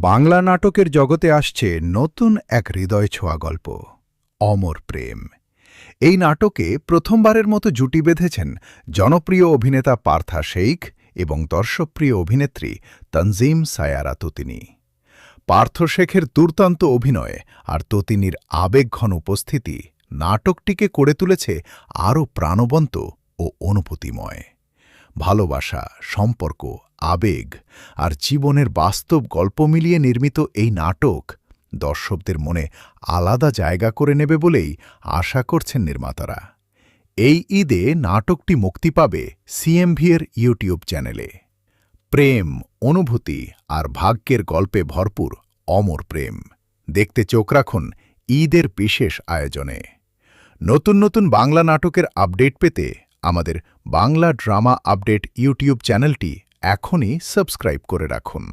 বাংলা নাটকের জগতে আসছে নতুন এক হৃদয় ছোঁয়া গল্প, অমর প্রেম। এই নাটকে প্রথমবারের মতো জুটি বেঁধেছেন জনপ্রিয় অভিনেতা পার্থা শেইখ এবং দর্শকপ্রিয় অভিনেত্রী তনজিম সায়ারা ততিনী। পার্থ শেখের দুর্দান্ত অভিনয় আর ততিনীর আবেগঘন উপস্থিতি নাটকটিকে করে তুলেছে আরও প্রাণবন্ত ও অনুভূতিময়। ভালোবাসা, সম্পর্ক, আবেগ আর জীবনের বাস্তব গল্প মিলিয়ে নির্মিত এই নাটক দর্শকদের মনে আলাদা জায়গা করে নেবে বলেই আশা করছেন নির্মাতারা। এই ঈদে নাটকটি মুক্তি পাবে সিএমভি-এর ইউটিউব চ্যানেলে। প্রেম, অনুভূতি আর ভাগ্যের গল্পে ভরপুর অমর প্রেম দেখতে চোখ রাখুন ঈদের বিশেষ আয়োজনে। নতুন নতুন বাংলা নাটকের আপডেট পেতে আমাদের বাংলা ড্রামা আপডেট ইউটিউব চ্যানেলটি এখনই সাবস্ক্রাইব করে রাখুন।